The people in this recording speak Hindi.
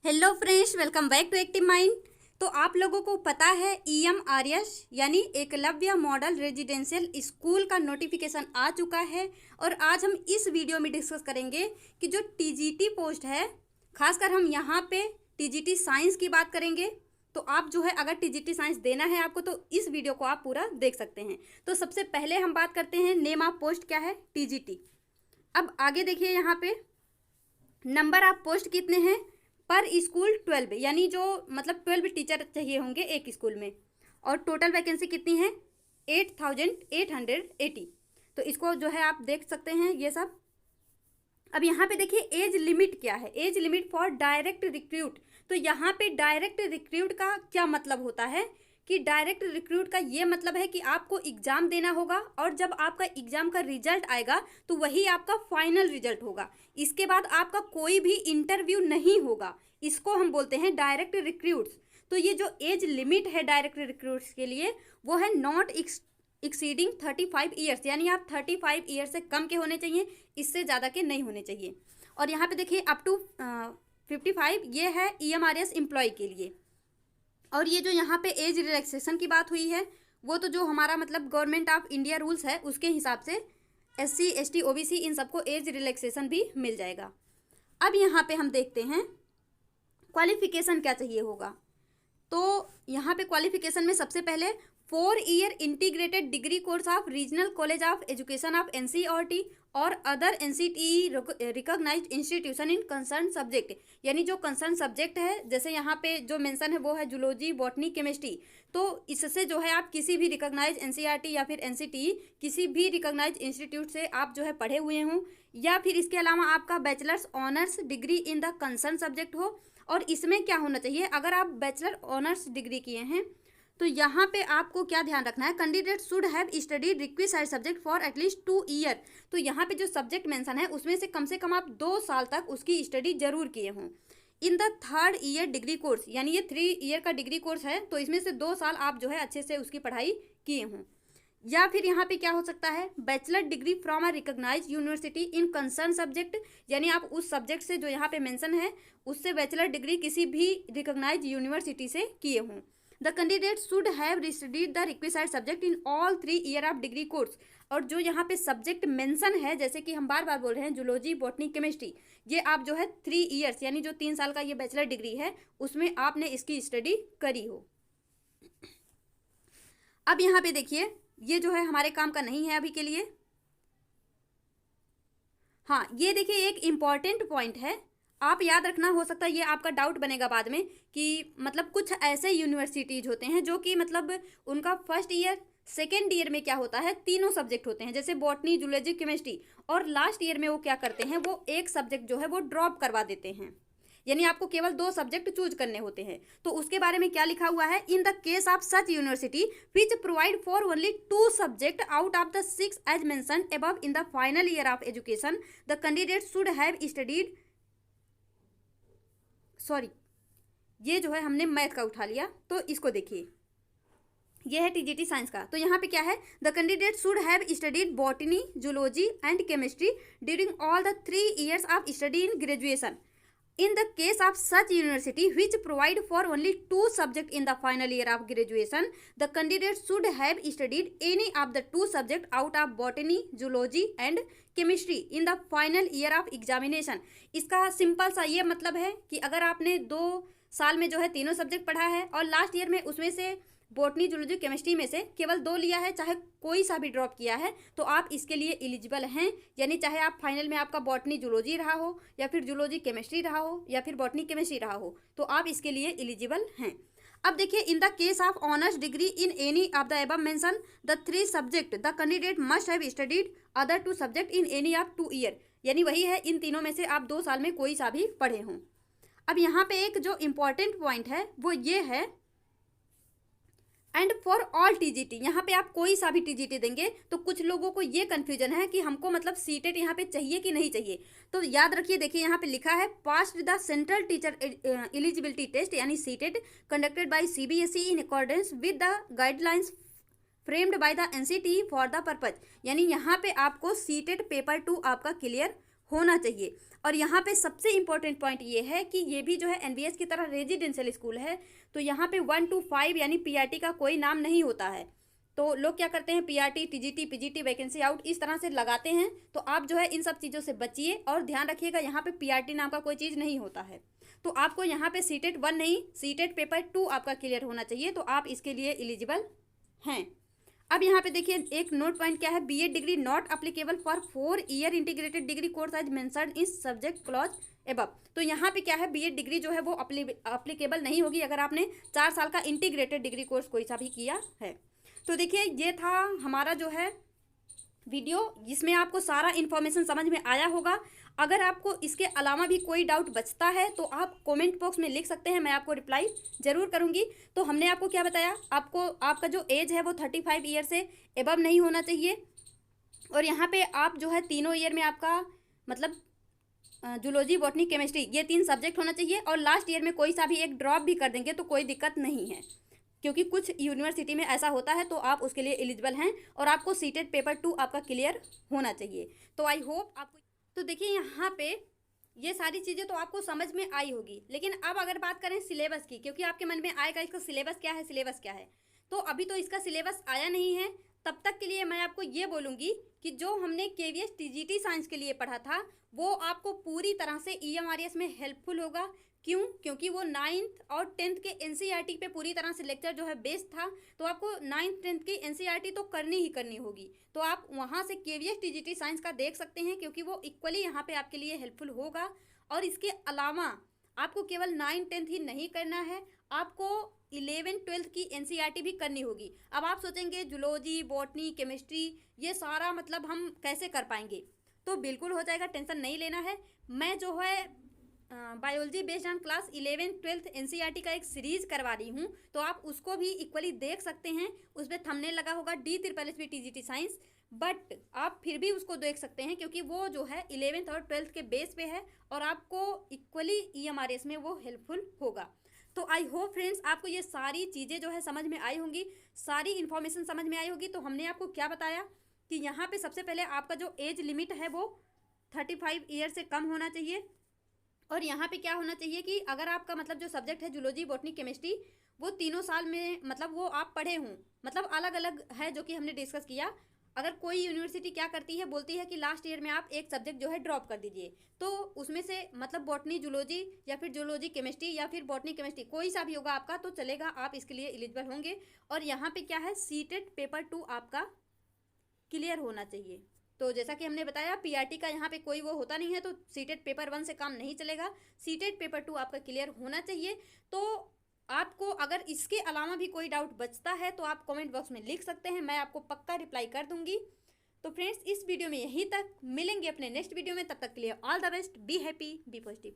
Hello friends, welcome back to active mind. तो आप लोगों को पता है EMRS यानी एकलव्य मॉडल रेजिडेंशियल स्कूल का नोटिफिकेशन आ चुका है। और आज हम इस वीडियो में डिस्कस करेंगे कि जो TGT पोस्ट है, खासकर हम यहाँ पे TGT साइंस की बात करेंगे। तो आप जो है अगर TGT साइंस देना है आपको तो इस वीडियो को आप पूरा देख सकते हैं। तो सबसे पहले हम बात करते हैं नेम ऑफ पोस्ट क्या है, TGT। अब आगे देखिए यहाँ पे नंबर ऑफ पोस्ट कितने हैं पर स्कूल 12, यानी जो मतलब 12 टीचर चाहिए होंगे एक स्कूल में। और टोटल वैकेंसी कितनी है 8880। तो इसको जो है आप देख सकते हैं ये सब। अब यहाँ पे देखिए एज लिमिट क्या है, age limit for direct recruit. तो यहाँ पे डायरेक्ट रिक्रूट का क्या मतलब होता है कि डायरेक्ट रिक्रूट का ये मतलब है कि आपको एग्ज़ाम देना होगा और जब आपका एग्ज़ाम का रिजल्ट आएगा तो वही आपका फाइनल रिजल्ट होगा। इसके बाद आपका कोई भी इंटरव्यू नहीं होगा। इसको हम बोलते हैं डायरेक्ट रिक्रूट्स। तो ये जो एज लिमिट है डायरेक्ट रिक्रूट्स के लिए वो है नॉट एक्सीडिंग 35 ईयर्स, यानी आप 35 ईयर्स से कम के होने चाहिए, इससे ज़्यादा के नहीं होने चाहिए। और यहाँ पे देखिए अप टू 55 ये है EMRS एम्प्लॉय के लिए। और ये जो यहाँ पे एज रिलैक्सेशन की बात हुई है वो तो जो हमारा मतलब गवर्नमेंट ऑफ इंडिया रूल्स है उसके हिसाब से SC ST OBC इन सबको एज रिलैक्सेशन भी मिल जाएगा। अब यहाँ पे हम देखते हैं क्वालिफिकेशन क्या चाहिए होगा। तो यहाँ पे क्वालिफिकेशन में सबसे पहले 4 year integrated degree course of regional college of education of NCERT और other NCTE recognized institution in concern subject, यानी जो कंसर्न सब्जेक्ट है जैसे यहाँ पे जो मेंशन है वो है जूलॉजी, बॉटनी, केमिस्ट्री। तो इससे जो है आप किसी भी रिकॉग्नाइज NCERT या फिर NCTE किसी भी रिकॉग्नाइज इंस्टीट्यूट से आप जो है पढ़े हुए हों, या फिर इसके अलावा आपका bachelors honours degree in the concern subject हो। और इसमें क्या होना चाहिए, अगर आप बैचलर ऑनर्स डिग्री किए हैं तो यहाँ पे आपको क्या ध्यान रखना है, candidate should have studied requisite subject for at least 2 year. तो यहाँ पे जो सब्जेक्ट मेंशन है उसमें से कम आप 2 साल तक उसकी स्टडी जरूर किए हों। In the 3rd year degree course, यानी ये 3 ईयर का डिग्री कोर्स है तो इसमें से 2 साल आप जो है अच्छे से उसकी पढ़ाई किए हों। या फिर यहाँ पे क्या हो सकता है, bachelor degree from a recognize university in concern subject, यानी आप उस सब्जेक्ट से जो यहाँ पे मेंशन है उससे बैचलर डिग्री किसी भी रिकॉग्नाइज यूनिवर्सिटी से किए हों। The candidate should have studied the requisite subject in all 3 year of degree course. और जो यहाँ पे सब्जेक्ट मेंशन है जैसे कि हम बार बार बोल रहे हैं जूलॉजी, बॉटनी, केमिस्ट्री, ये आप जो है 3 ईयर्स यानी जो 3 साल का ये बैचलर डिग्री है उसमें आपने इसकी स्टडी करी हो। अब यहाँ पे देखिए ये जो है हमारे काम का नहीं है अभी के लिए। हाँ, ये देखिए एक इम्पॉर्टेंट पॉइंट है, आप याद रखना, हो सकता है ये आपका डाउट बनेगा बाद में कि मतलब कुछ ऐसे यूनिवर्सिटीज होते हैं जो कि मतलब उनका फर्स्ट ईयर सेकेंड ईयर में क्या होता है, तीनों सब्जेक्ट होते हैं जैसे बॉटनी, जूलॉजी, केमिस्ट्री, और लास्ट ईयर में वो क्या करते हैं, वो एक सब्जेक्ट जो है वो ड्रॉप करवा देते हैं, यानी आपको केवल 2 सब्जेक्ट चूज करने होते हैं। तो उसके बारे में क्या लिखा हुआ है, in the case of such university which provide for only 2 subject out of the 6 as mentioned above in the final year of education the candidate should have studied, sorry ये जो है हमने मैथ का उठा लिया, तो इसको देखिए ये है TGT साइंस का। तो यहाँ पे क्या है, the candidate should have studied botany, zoology and chemistry during all the 3 years of study in graduation. In the case of such university which provide for only 2 subjects in the final year of graduation, the candidate should have studied any of the 2 subjects out of botany, zoology and chemistry in the final year of examination। इसका सिंपल सा ये मतलब है कि अगर आपने 2 साल में जो है तीनों सब्जेक्ट पढ़ा है और लास्ट ईयर में उसमें से बॉटनी, जूलॉजी, केमिस्ट्री में से केवल 2 लिया है, चाहे कोई सा भी ड्रॉप किया है, तो आप इसके लिए एलिजिबल हैं। यानी चाहे आप फाइनल में आपका बॉटनी, जूलॉजी रहा हो या फिर जूलॉजी, केमिस्ट्री रहा हो या फिर बॉटनी, केमिस्ट्री रहा हो, तो आप इसके लिए एलिजिबल हैं। अब देखिए इन the case of honours degree in any of the above mention the 3 subject the candidate must have studied other 2 subject in any of 2 year, यानी वही है इन तीनों में से आप 2 साल में कोई सा भी पढ़े हों। अब यहाँ पे एक जो इम्पॉर्टेंट पॉइंट है वो ये है, एंड फॉर ऑल TGT, यहाँ पे आप कोई सा भी TGT देंगे तो कुछ लोगों को ये कन्फ्यूजन है कि हमको मतलब सीटेट यहाँ पे चाहिए कि नहीं चाहिए। तो याद रखिए, देखिए यहाँ पे लिखा है passed the central teacher eligibility test यानी CTET conducted by CBSE in accordance with the guidelines framed by the NCTE for the purpose, यानी यहाँ पे आपको सीटेट पेपर 2 आपका क्लियर होना चाहिए। और यहाँ पे सबसे इम्पोर्टेंट पॉइंट ये है कि ये भी जो है एनवीएस की तरह रेजिडेंशियल स्कूल है, तो यहाँ पे 1 to 5 यानी पीआरटी का कोई नाम नहीं होता है। तो लोग क्या करते हैं, PRT, TGT, PGT, vacancy out इस तरह से लगाते हैं। तो आप जो है इन सब चीज़ों से बचिए और ध्यान रखिएगा, यहाँ पे पीआरटी नाम का कोई चीज़ नहीं होता है। तो आपको यहाँ पे सीटेट 1 नहीं, सीटेट पेपर 2 आपका क्लियर होना चाहिए, तो आप इसके लिए एलिजिबल हैं। अब यहाँ पे देखिए एक नोट पॉइंट क्या है, BEd degree not applicable for 4 year integrated degree course as mentioned in subject clause above. तो यहाँ पे क्या है, बीएड डिग्री जो है वो अप्लीकेबल नहीं होगी अगर आपने 4 साल का इंटीग्रेटेड डिग्री कोर्स कोई सा भी किया है। तो देखिए ये था हमारा जो है वीडियो, जिसमें आपको सारा इन्फॉर्मेशन समझ में आया होगा। अगर आपको इसके अलावा भी कोई डाउट बचता है तो आप कमेंट बॉक्स में लिख सकते हैं, मैं आपको रिप्लाई ज़रूर करूंगी। तो हमने आपको क्या बताया, आपको आपका जो एज है वो 35 ईयर से एबव नहीं होना चाहिए। और यहाँ पे आप जो है तीनों ईयर में आपका मतलब जूलॉजी, बॉटनी, केमिस्ट्री ये 3 सब्जेक्ट होना चाहिए। और लास्ट ईयर में कोई सा भी एक ड्रॉप भी कर देंगे तो कोई दिक्कत नहीं है, क्योंकि कुछ यूनिवर्सिटी में ऐसा होता है, तो आप उसके लिए एलिजिबल हैं। और आपको सीटेट पेपर 2 आपका क्लियर होना चाहिए। तो आई होप आपको, तो देखिए यहाँ पे ये सारी चीज़ें तो आपको समझ में आई होगी। लेकिन अब अगर बात करें सिलेबस की, क्योंकि आपके मन में आएगा इसका सिलेबस क्या है, सिलेबस क्या है, तो अभी तो इसका सिलेबस आया नहीं है। तब तक के लिए मैं आपको ये बोलूँगी कि जो हमने केवीएस टीजीटी साइंस के लिए पढ़ा था वो आपको पूरी तरह से ईएमआरएस में हेल्पफुल होगा। क्यों? क्योंकि वो 9th और 10th के एनसीईआरटी पे पूरी तरह से लेक्चर जो है बेस्ड था। तो आपको 9th 10th की एनसीईआरटी तो करनी ही करनी होगी। तो आप वहाँ से केवीएस टीजीटी साइंस का देख सकते हैं, क्योंकि वो इक्वली यहाँ पे आपके लिए हेल्पफुल होगा। और इसके अलावा आपको केवल 9th 10th ही नहीं करना है, आपको 11th 12th की एनसीईआरटी भी करनी होगी। अब आप सोचेंगे जूलॉजी, बॉटनी, केमिस्ट्री ये सारा मतलब हम कैसे कर पाएंगे, तो बिल्कुल हो जाएगा, टेंशन नहीं लेना है। मैं जो है biology based on class 11th 12th NCERT का एक सीरीज करवा रही हूँ, तो आप उसको भी इक्वली देख सकते हैं। उस पर थंबनेल लगा होगा D SSB TGT science, but आप फिर भी उसको देख सकते हैं, क्योंकि वो जो है 11th और 12th के बेस पे है और आपको इक्वली ईएमआरएस में वो हेल्पफुल होगा। तो आई होप फ्रेंड्स आपको ये सारी चीज़ें जो है समझ में आई होंगी, सारी इन्फॉर्मेशन समझ में आई होगी। तो हमने आपको क्या बताया कि यहाँ पे सबसे पहले आपका जो एज लिमिट है वो 35 ईयर से कम होना चाहिए। और यहाँ पे क्या होना चाहिए कि अगर आपका मतलब जो सब्जेक्ट है जूलॉजी, बॉटनी, केमिस्ट्री वो तीनों साल में मतलब वो आप पढ़े हों, मतलब अलग अलग है जो कि हमने डिस्कस किया। अगर कोई यूनिवर्सिटी क्या करती है, बोलती है कि लास्ट ईयर में आप एक सब्जेक्ट जो है ड्रॉप कर दीजिए, तो उसमें से मतलब बॉटनी जूलॉजी या फिर जूलॉजी केमिस्ट्री या फिर बॉटनी केमिस्ट्री कोई सा भी होगा आपका, तो चलेगा, आप इसके लिए एलिजिबल होंगे। और यहाँ पे क्या है, सीटेट पेपर 2 आपका क्लियर होना चाहिए। तो जैसा कि हमने बताया पीआरटी का यहाँ पे कोई वो होता नहीं है, तो सीटेट पेपर 1 से काम नहीं चलेगा, सीटेट पेपर 2 आपका क्लियर होना चाहिए। तो आपको अगर इसके अलावा भी कोई डाउट बचता है तो आप कमेंट बॉक्स में लिख सकते हैं, मैं आपको पक्का रिप्लाई कर दूंगी। तो फ्रेंड्स इस वीडियो में यहीं तक, मिलेंगे अपने नेक्स्ट वीडियो में, तब तक के लिए all the best, be happy, be positive.